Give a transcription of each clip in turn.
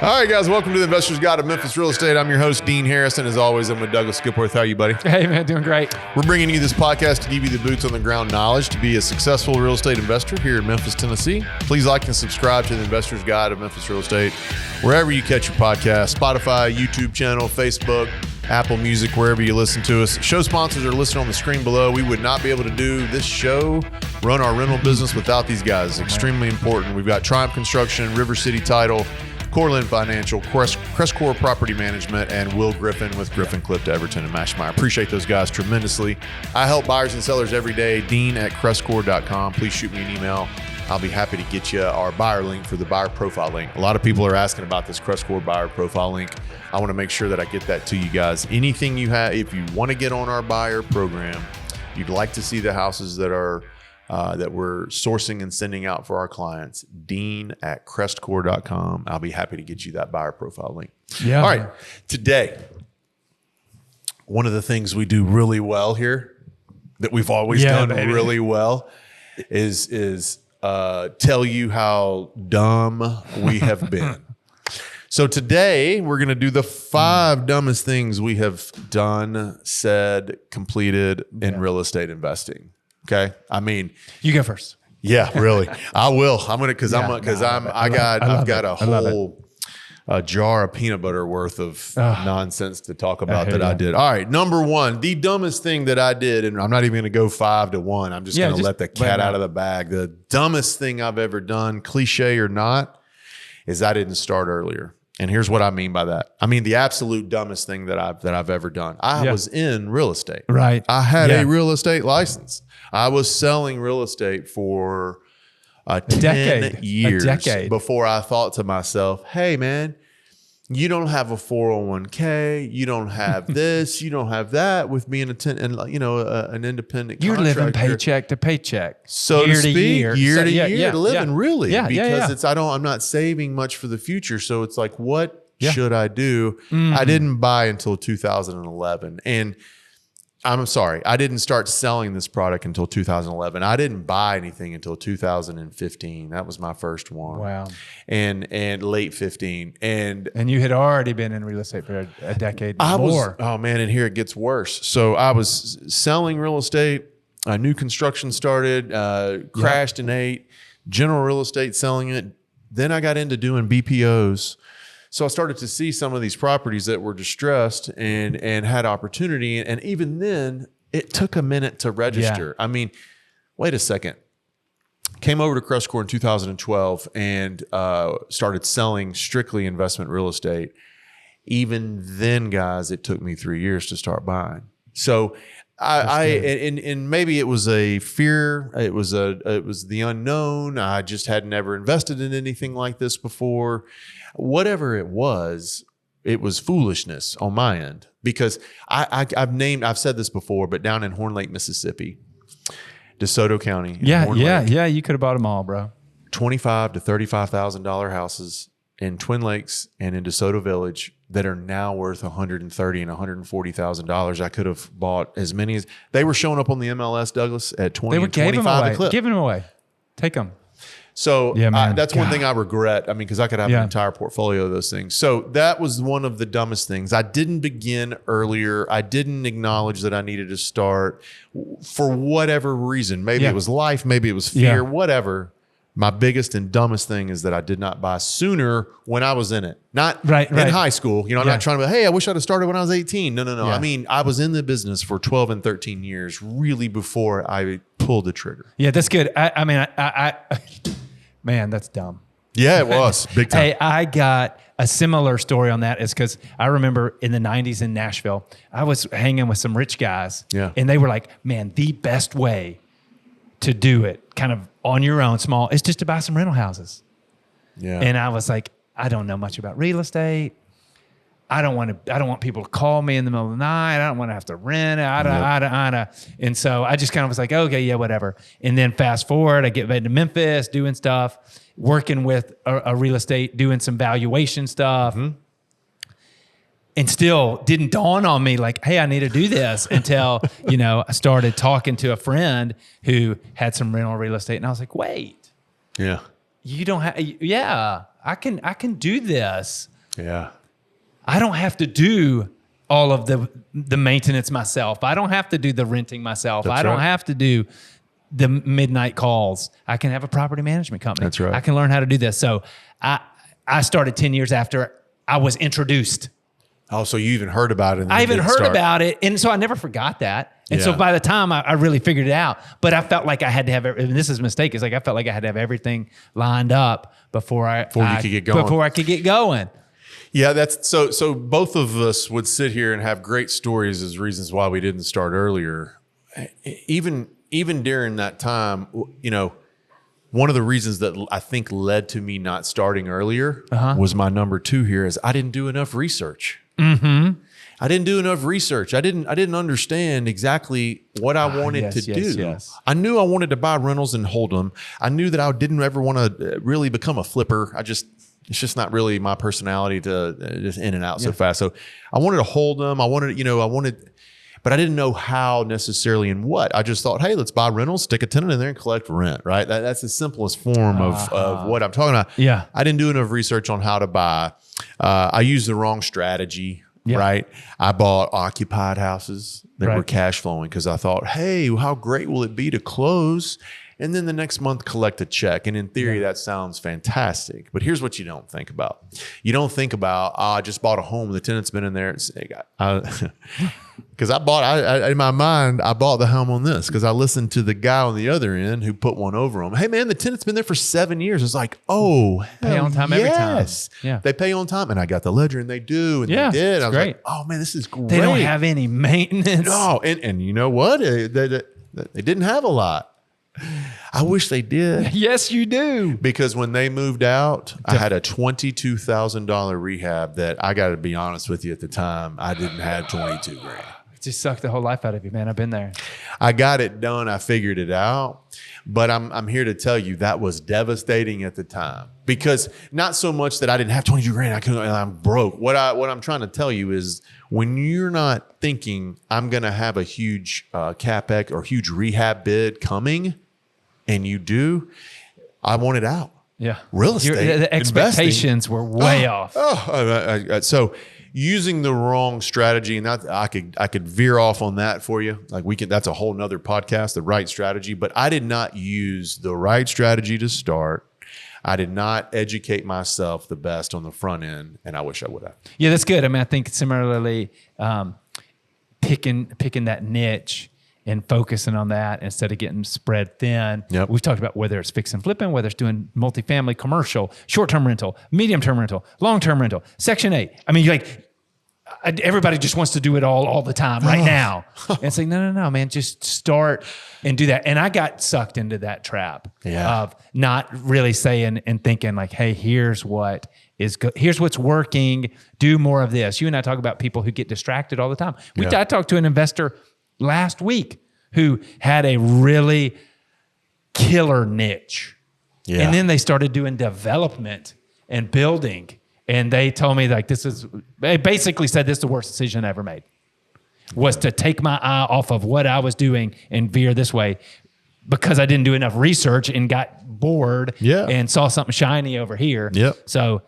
All right, guys, welcome to the Investor's Guide of Memphis Real Estate. I'm your host, Dean Harrison. As always, I'm with Douglas Skipworth. How are you, buddy? Hey, man, doing great. We're bringing you this podcast to give you the boots on the ground knowledge to be a successful real estate investor here in Memphis, Tennessee. Please like and subscribe to the Investor's Guide of Memphis Real Estate, wherever you catch your podcast, Spotify, YouTube channel, Facebook, Apple Music, wherever you listen to us. Show sponsors are listed on the screen below. We would not be able to do this show, run our rental business without these guys. Extremely important. We've got Triumph Construction, River City Title, Corland Financial, CrestCore Property Management, and Will Griffin with Griffin Clift, Everton, and Mashmeyer. Appreciate those guys tremendously. I help buyers and sellers every day. Dean@CrestCore.com. Please shoot me an email. I'll be happy to get you our buyer link for the buyer profile link. A lot of people are asking about this CrestCore buyer profile link. I want to make sure that I get that to you guys. Anything you have, if you want to get on our buyer program, you'd like to see the houses that are that we're sourcing and sending out for our clients, Dean@CrestCore.com. I'll be happy to get you that buyer profile link. Yeah. All right. Today, one of the things we do really well here, that we've always done really well, is tell you how dumb we have been. So today we're going to do the 5 dumbest things we have done, said, completed in real estate investing. Okay. I mean, you go first. Yeah, really. I will. I'm going to, I've got a whole jar of peanut butter worth of nonsense to talk about that I did. All right. Number 1, the dumbest thing that I did, and I'm not even going to go 5 to 1. I'm just going to let the cat out of the bag. The dumbest thing I've ever done, cliche or not, is I didn't start earlier. And here's what I mean by that. I mean, the absolute dumbest thing that I've ever done. I was in real estate. Right. I had a real estate license. I was selling real estate for 10 years before I thought to myself, hey, man, you don't have a 401k. You don't have this. You don't have that with being an independent You're contractor. living paycheck to paycheck. So year to speak, year to year, living really. Because it's I'm not saving much for the future. So it's like, what should I do? I didn't buy until 2011. And I'm sorry, I didn't start selling this product until 2011. I didn't buy anything until 2015. That was my first one. Wow. And late 15. And you had already been in real estate for a decade more. Oh man, and here it gets worse. So I was selling real estate. New construction started, crashed in 8, general real estate selling it. Then I got into doing BPOs. So I started to see some of these properties that were distressed and had opportunity. And even then, it took a minute to register. I mean, wait a second. Came over to CrestCore in 2012 and started selling strictly investment real estate. Even then, guys, it took me 3 years to start buying. So and maybe it was a fear. It was the unknown. I just had never invested in anything like this before. Whatever it was foolishness on my end, because I've said this before, but down in Horn Lake, Mississippi, DeSoto County. You could have bought them all, bro. $25,000 to $35,000 houses in Twin Lakes and in DeSoto Village that are now worth $130,000 and $140,000. I could have bought as many as they were showing up on the MLS, Douglas, at 20 and 25 a clip. Giving them away. Take them. So that's one thing I regret. I mean, because I could have an entire portfolio of those things. So that was one of the dumbest things. I didn't begin earlier. I didn't acknowledge that I needed to start for whatever reason. Maybe it was life. Maybe it was fear, whatever. My biggest and dumbest thing is that I did not buy sooner when I was in it. Not in high school. I'm not trying to be, hey, I wish I'd have started when I was 18. No. Yeah. I mean, I was in the business for 12 and 13 years, really before I pulled the trigger. Yeah, that's good. I mean, man, that's dumb. Yeah, it was. Big time. Hey, I got a similar story on that. Is because I remember in the 90s in Nashville, I was hanging with some rich guys. Yeah. And they were like, man, the best way to do it kind of on your own, small, is just to buy some rental houses. Yeah. And I was like, I don't know much about real estate. I don't want people to call me in the middle of the night. I don't want to have to rent. And so I just kind of was like, okay, yeah, whatever. And then fast forward, I get back to Memphis, doing stuff, working with a real estate, doing some valuation stuff. Mm-hmm. And still didn't dawn on me like, hey, I need to do this until, I started talking to a friend who had some rental real estate. And I was like, wait. Yeah. you don't have, yeah, I can do this. Yeah. I don't have to do all of the maintenance myself. I don't have to do the renting myself. That's I don't right. have to do the midnight calls. I can have a property management company. That's right. I can learn how to do this. So I started 10 years after I was introduced. Oh, so you even heard about it. And I even didn't heard start. about it. And so I never forgot that. And so Yeah. by the time I really figured it out, but I felt like I had to have, and this is a mistake, it's like I felt like I had to have everything lined up before you could get going. Before I could get going. Yeah, that's so both of us would sit here and have great stories as reasons why we didn't start earlier. Even during that time, you know, one of the reasons that I think led to me not starting earlier was my number 2 here is I didn't do enough research. Mm-hmm. I didn't do enough research. I didn't understand exactly what I wanted to do. Yes. I knew I wanted to buy rentals and hold them. I knew that I didn't ever want to really become a flipper. It's just not really my personality to just in and out so fast. So I wanted to hold them. But I didn't know how necessarily and what. I just thought, hey, let's buy rentals, stick a tenant in there and collect rent, right? That's the simplest form of what I'm talking about. Yeah. I didn't do enough research on how to buy. I used the wrong strategy, right? I bought occupied houses that were cash flowing because I thought, hey, how great will it be to close and then the next month collect a check? And in theory, that sounds fantastic. But here's what you don't think about. You don't think about, I just bought a home. The tenant's been in there. Because in my mind, I bought the home on this because I listened to the guy on the other end who put one over him. Hey, man, the tenant's been there for 7 years. It's like, oh, pay on time every time. Yeah. They pay on time. And I got the ledger and they do. And they did. I was great. like, oh, man, this is great. They don't have any maintenance. No. And you know what? They didn't have a lot. I wish they did. Yes, you do. Because when they moved out, I had a $22,000 rehab that I got to be honest with you at the time, I didn't have 22 grand. It just sucked the whole life out of you, man. I've been there. I got it done. I figured it out. But I'm here to tell you that was devastating at the time because not so much that I didn't have 22 grand. I'm broke. What I'm trying to tell you is when you're not thinking I'm going to have a huge CapEx or huge rehab bid coming and you do, I want it out. Yeah. Real estate. The expectations were way off. So using the wrong strategy, and that I could veer off on that for you. Like that's a whole nother podcast, the right strategy. But I did not use the right strategy to start. I did not educate myself the best on the front end, and I wish I would have. Yeah, that's good. I mean, I think similarly, picking that niche and focusing on that instead of getting spread thin. Yep. We've talked about whether it's fix and flipping, whether it's doing multifamily, commercial, short-term rental, medium-term rental, long-term rental, Section 8. I mean, everybody just wants to do it all the time right now. And it's like, no, man, just start and do that. And I got sucked into that trap of not really saying and thinking like, hey, here's what's working. Do more of this. You and I talk about people who get distracted all the time. I talked to an investor last week who had a really killer niche. Yeah. And then they started doing development and building. And they told me they basically said this is the worst decision I ever made, was to take my eye off of what I was doing and veer this way because I didn't do enough research and got bored and saw something shiny over here. Yep. So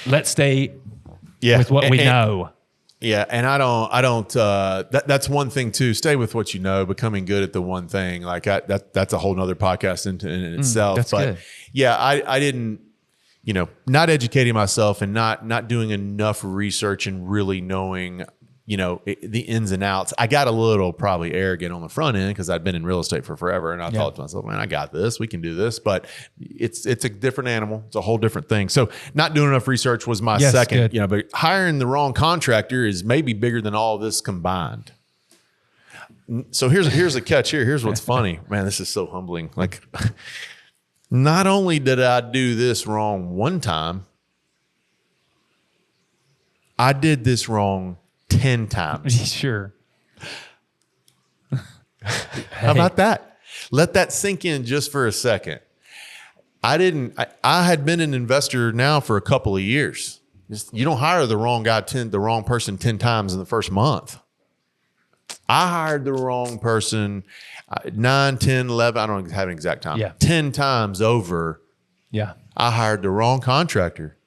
let's stay with what we know. Yeah, and I don't. That's one thing too. Stay with what you know. Becoming good at the one thing, that's a whole nother podcast in itself. That's but good. Yeah, I didn't. Not educating myself and not doing enough research and really knowing, the ins and outs. I got a little probably arrogant on the front end because I'd been in real estate for forever, and I thought to myself, man, I got this. We can do this. But it's a different animal. It's a whole different thing. So not doing enough research was my second. Good. But hiring the wrong contractor is maybe bigger than all this combined. So here's the catch here. Here's what's funny, man. This is so humbling. Not only did I do this wrong one time, I did this wrong 10 times. Sure. How about that? Let that sink in just for a second. I had been an investor now for a couple of years. You don't hire the wrong person 10 times in the first month. I hired the wrong person 9, 10, 11, I don't have an exact time. 10 times over Yeah. I hired the wrong contractor.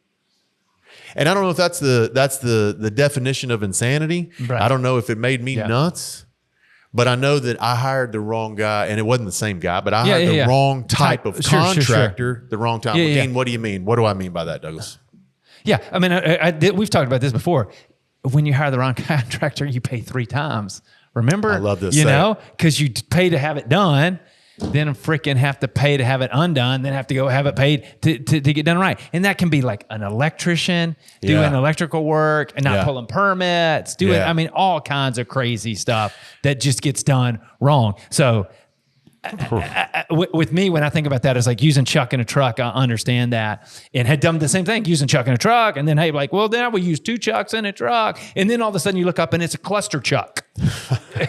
And I don't know if that's the definition of insanity. Right. I don't know if it made me nuts, but I know that I hired the wrong guy, and it wasn't the same guy, but I hired the wrong type of contractor, the wrong time. Dean, what do you mean? What do I mean by that, Douglas? Yeah. I mean, we've talked about this before. When you hire the wrong contractor, you pay 3 times. Remember? I love this. You know, because you pay to have it done, then freaking have to pay to have it undone, then have to go have it paid to get done right. And that can be like an electrician doing electrical work and not pulling permits, I mean, all kinds of crazy stuff that just gets done wrong. So with me, when I think about that, it's like using chuck in a truck. I understand that, and had done the same thing using chuck in a truck. And then, hey, like, well, now we use 2 chucks in a truck. And then all of a sudden you look up and it's a cluster chuck,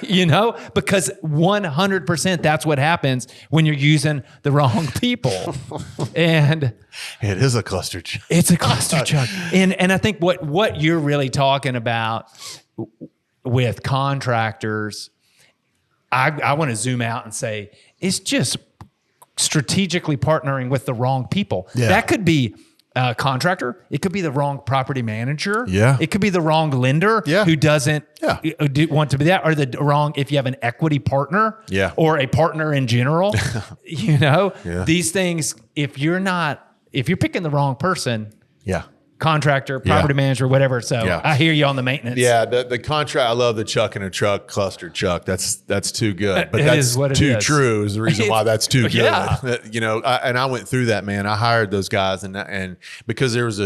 you know, because 100% that's what happens when you're using the wrong people. And it is a cluster chuck. It's a cluster chuck. And I think what you're really talking about with contractors, I want to zoom out and say it's just strategically partnering with the wrong people. Yeah. That could be a contractor. It could be the wrong property manager. Yeah. It could be the wrong lender who doesn't want to be that, or the wrong, if you have an equity partner or a partner in general, you know, these things, if you're picking the wrong person, contractor, property manager, whatever. So I hear you on the maintenance. Yeah, the contract. I love the chuck in a truck, cluster chuck. That's too good. But that's too true. Is the reason why that's too good. You know, and I went through that, man. I hired those guys, and because there was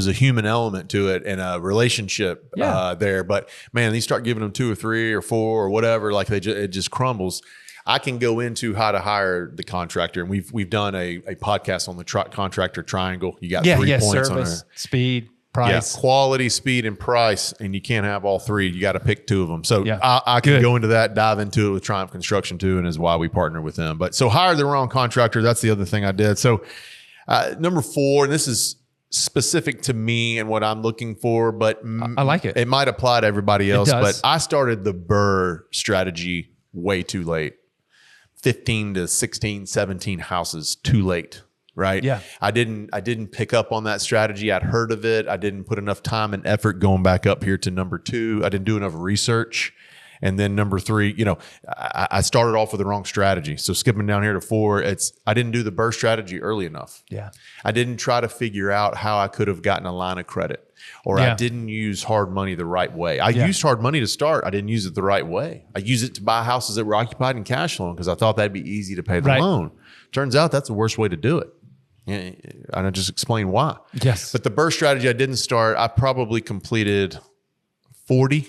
a human element to it and a relationship there. But man, you start giving them 2 or 3 or 4 or whatever, like it just crumbles. I can go into how to hire the contractor, and we've done a podcast on the contractor triangle. You got 3 points service, on there. Speed, price. Yeah, quality, speed, and price, and you can't have all 3. You got to pick 2 of them. So I can go into that, dive into it with Triumph Construction too, and is why we partner with them. But so hire the wrong contractor. That's the other thing I did. So number 4, and this is specific to me and what I'm looking for, but I like it. It might apply to everybody else. But I started the BRRRR strategy way too late. 15 to 16, 17 houses too late, right? Yeah. I didn't pick up on that strategy. I'd heard of it. I didn't put enough time and effort going back up here to number 2. I didn't do enough research. And then number 3, you know, I started off with the wrong strategy. So skipping down here to 4, I didn't do the BRRRR strategy early enough. Yeah. I didn't try to figure out how I could have gotten a line of credit, or I didn't use hard money the right way. I used hard money to start. I didn't use it the right way. I used it to buy houses that were occupied and cash flowing because I thought that'd be easy to pay the loan. Turns out that's the worst way to do it. And I just explained why. Yes. But the BRRRR strategy I didn't start, I probably completed 40.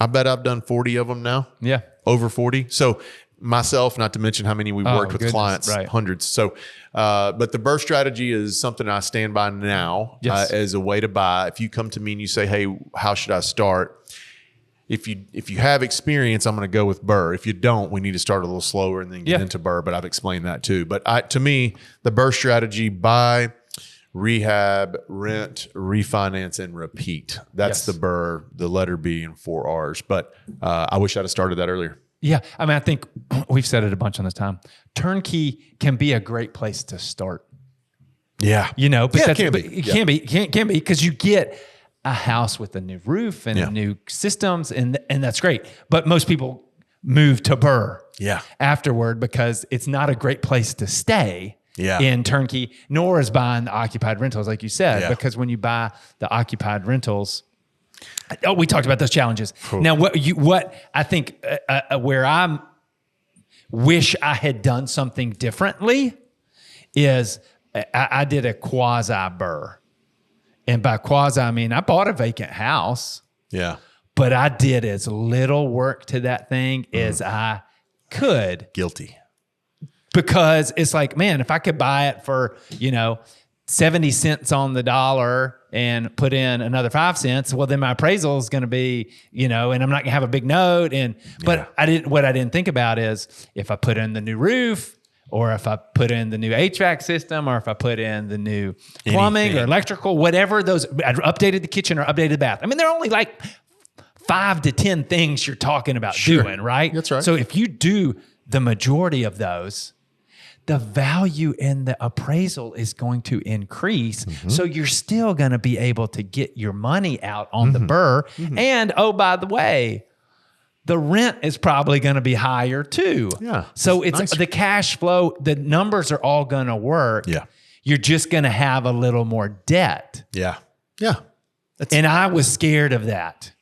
I bet I've done 40 of them now. Yeah. Over 40. So myself, not to mention how many we worked with clients, hundreds. So, but the BRRRR strategy is something I stand by now as a way to buy. If you come to me and you say, hey, how should I start? If you have experience, I'm going to go with BRRRR. If you don't, we need to start a little slower and then get into BRRRR. But I've explained that too. But to me, the BRRRR strategy, buy, rehab, rent, refinance, and repeat. That's the BRRRR, the letter B and 4 R's. But I wish I'd have started that earlier. Yeah. I mean, I think we've said it a bunch on this time. Turnkey can be a great place to start. Yeah. You know, but it can be. It can be because you get a house with a new roof and new systems, and that's great. But most people move to BRRRR afterward because it's not a great place to stay. In turnkey, nor is buying the occupied rentals, like you said, because when you buy the occupied rentals, we talked about those challenges. Cool. Now, what I think where I wish I had done something differently is I did a quasi BRRRR, and by quasi I mean I bought a vacant house. Yeah, but I did as little work to that thing as I could. Guilty. Because it's like, man, if I could buy it for, 70 cents on the dollar and put in another 5 cents, well, then my appraisal is going to be, and I'm not going to have a big note. But what I didn't think about is if I put in the new roof, or if I put in the new HVAC system, or if I put in the new plumbing or electrical, whatever I updated the kitchen or updated the bath. I mean, they're only like 5 to 10 things you're talking about doing, right? That's right. So if you do the majority of those, the value in the appraisal is going to increase. So you're still going to be able to get your money out on the burr. And oh, by the way, the rent is probably going to be higher too. Yeah. So it's nicer. the cash flow, the numbers are all going to work. Yeah. You're just going to have a little more debt. Yeah. Yeah. And I was scared of that.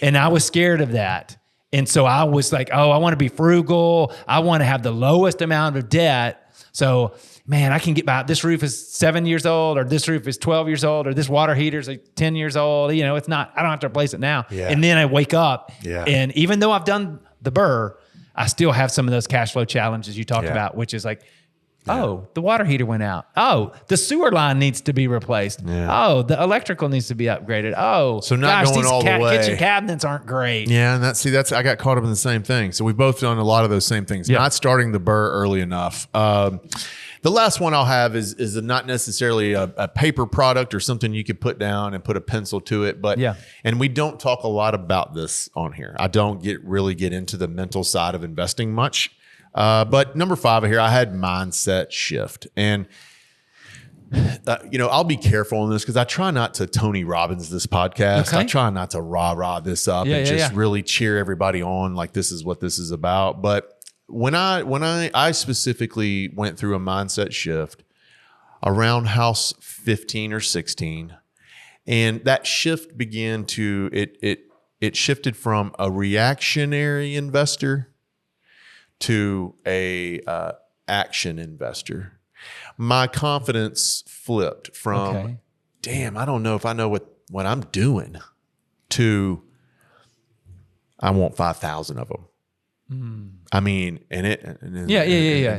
And so I was like, oh, I want to be frugal. I want to have the lowest amount of debt. So, man, I can get by. This roof is 7 years old, or this roof is 12 years old, or this water heater is like 10 years old. You know, it's not, I don't have to replace it now. Yeah. And then I wake up. Yeah. And even though I've done the burr, I still have some of those cash flow challenges you talked about, which is like, oh, the water heater went out. Oh, the sewer line needs to be replaced. Yeah. Oh, the electrical needs to be upgraded. Oh, So not going these all the way. kitchen cabinets aren't great. Yeah, and that's I got caught up in the same thing. So we've both done a lot of those same things. Yeah. Not starting the burr early enough. The last one I'll have is not necessarily a paper product or something you could put down and put a pencil to it. But and we don't talk a lot about this on here. I don't really get into the mental side of investing much. But number 5 here, I had mindset shift. And I'll be careful on this because I try not to Tony Robbins this podcast. Okay. I try not to rah this up and just really cheer everybody on like this is what this is about. But when I specifically went through a mindset shift around house 15 or 16, and that shift began to it shifted from a reactionary investor to a action investor. My confidence flipped from, damn, I don't know if I know what I'm doing, to I want 5,000 of them. I mean, and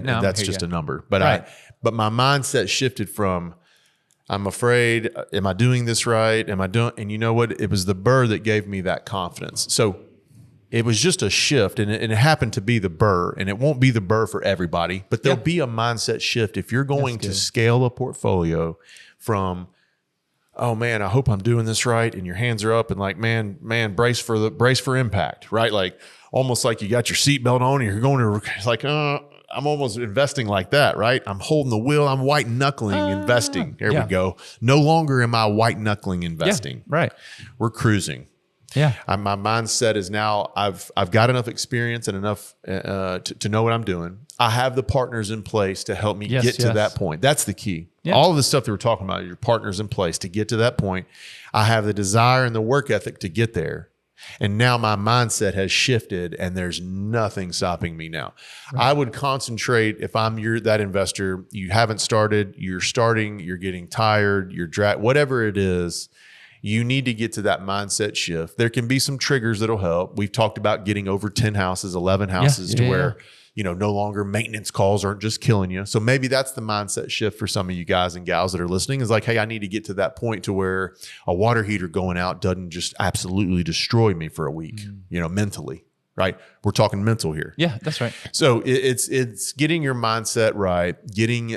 no, that's just a number. But but my mindset shifted from, I'm afraid, am I doing this right? Am I doing? And you know what? It was the burr that gave me that confidence. So it was just a shift, and it happened to be the burr, and it won't be the burr for everybody, but there'll be a mindset shift if you're going to scale a portfolio from, oh man, I hope I'm doing this right, and your hands are up, and like, man, brace for impact, right? Like almost like you got your seatbelt on, and you're going to, it's like, I'm almost investing like that, right? I'm holding the wheel. I'm white knuckling investing. There we go. No longer am I white knuckling investing. Yeah, right. We're cruising. Yeah. My mindset is now I've got enough experience and enough to know what I'm doing. I have the partners in place to help me get to that point. That's the key. Yeah. All of the stuff that we're talking about, your partners in place to get to that point. I have the desire and the work ethic to get there. And now my mindset has shifted, and there's nothing stopping me now. Right. I would concentrate, if I'm that investor, you haven't started, you're starting, you're getting tired, whatever it is, you need to get to that mindset shift. There can be some triggers that'll help. We've talked about getting over 10 houses, 11 houses to where, no longer maintenance calls aren't just killing you. So maybe that's the mindset shift for some of you guys and gals that are listening, is like, hey, I need to get to that point to where a water heater going out doesn't just absolutely destroy me for a week, mentally, right? We're talking mental here. Yeah, that's right. So it's getting your mindset right, getting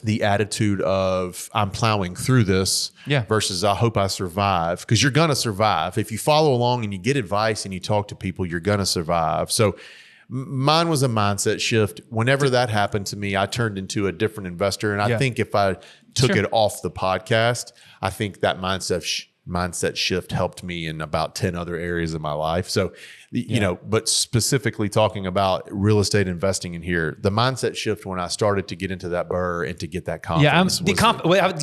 the attitude of I'm plowing through this versus I hope I survive, because you're going to survive. If you follow along and you get advice and you talk to people, you're going to survive. So mine was a mindset shift. Whenever that happened to me, I turned into a different investor. And I think if I took it off the podcast, I think that mindset shift helped me in about 10 other areas of my life. So, but specifically talking about real estate investing in here, the mindset shift when I started to get into that burr and to get that confidence.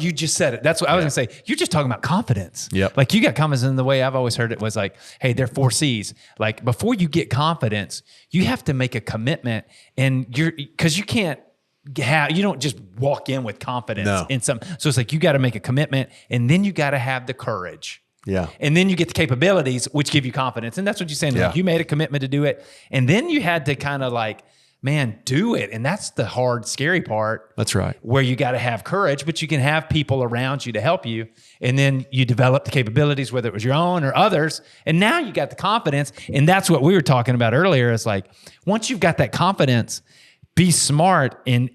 You just said it. That's what I was going to say. You're just talking about confidence. Yep. Like you got confidence in the way I've always heard it was like, hey, there are 4 C's. Like before you get confidence, you have to make a commitment, and because you can't, you don't just walk in with confidence in some. So it's like you got to make a commitment, and then you got to have the courage. Yeah. And then you get the capabilities, which give you confidence. And that's what you're saying. Like you made a commitment to do it, and then you had to kind of like, man, do it. And that's the hard, scary part. That's right. Where you got to have courage, but you can have people around you to help you. And then you develop the capabilities, whether it was your own or others. And now you got the confidence. And that's what we were talking about earlier. Is like, once you've got that confidence, be smart and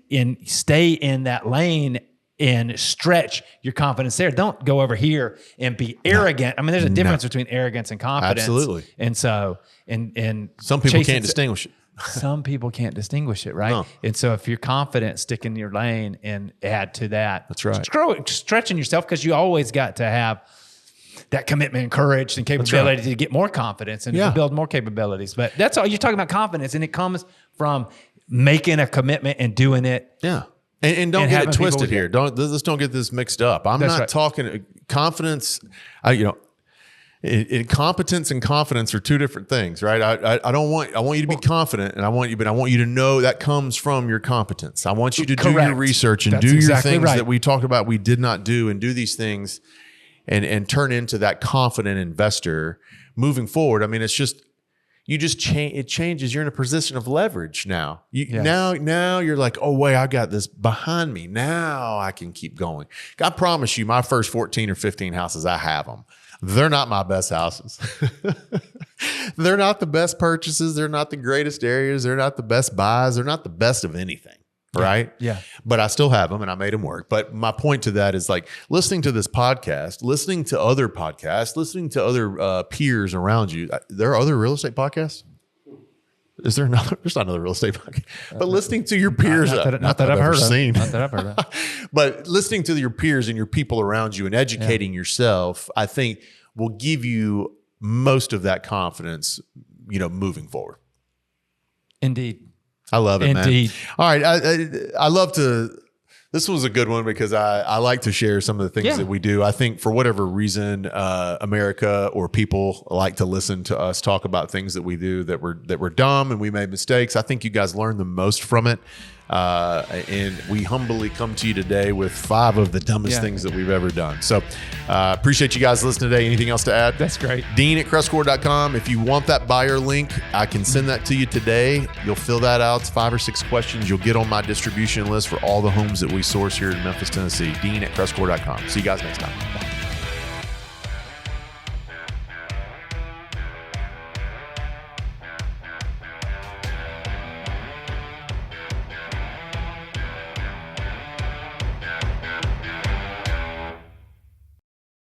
stay in that lane and stretch your confidence there. Don't go over here and be arrogant. I mean, there's a difference between arrogance and confidence. Absolutely. And so, and some people can't distinguish it. some people can't distinguish it, right? No. And so if you're confident, stick in your lane and add to that. That's right. Stretching yourself, because you always got to have that commitment and courage and capability to get more confidence and to build more capabilities. But that's all. You're talking about confidence, and it comes from making a commitment and doing it. Yeah. And don't get it twisted here. Let's don't get this mixed up. I'm not talking confidence. Competence and confidence are two different things, right? I want you to be confident, and I want you to know that comes from your competence. I want you to do your research and do your things that we talked about we did not do, and do these things and turn into that confident investor moving forward. I mean, it's just, it changes. You're in a position of leverage now. Now you're like, oh wait, I got this behind me. Now I can keep going. I promise you, my first 14 or 15 houses, I have them. They're not my best houses. They're not the best purchases. They're not the greatest areas. They're not the best buys. They're not the best of anything. Right? Yeah. But I still have them, and I made them work. But my point to that is, like, listening to this podcast, listening to other podcasts, listening to other peers around you. There are other real estate podcasts? Is there another? There's not another real estate podcast. But listening to your peers, not that I've heard of. Not that I've heard of. But listening to your peers and your people around you and educating yourself, I think will give you most of that confidence, moving forward. Indeed. I love it, Indeed. Man. All right. I love to, this was a good one because I like to share some of the things that we do. I think for whatever reason, America or people like to listen to us talk about things that we do that were dumb and we made mistakes. I think you guys learn the most from it. And we humbly come to you today with 5 of the dumbest things that we've ever done. So appreciate you guys listening today. Anything else to add? That's great. Dean@CrestCore.com. If you want that buyer link, I can send that to you today. You'll fill that out. It's 5 or 6 questions. You'll get on my distribution list for all the homes that we source here in Memphis, Tennessee. Dean@CrestCore.com. See you guys next time.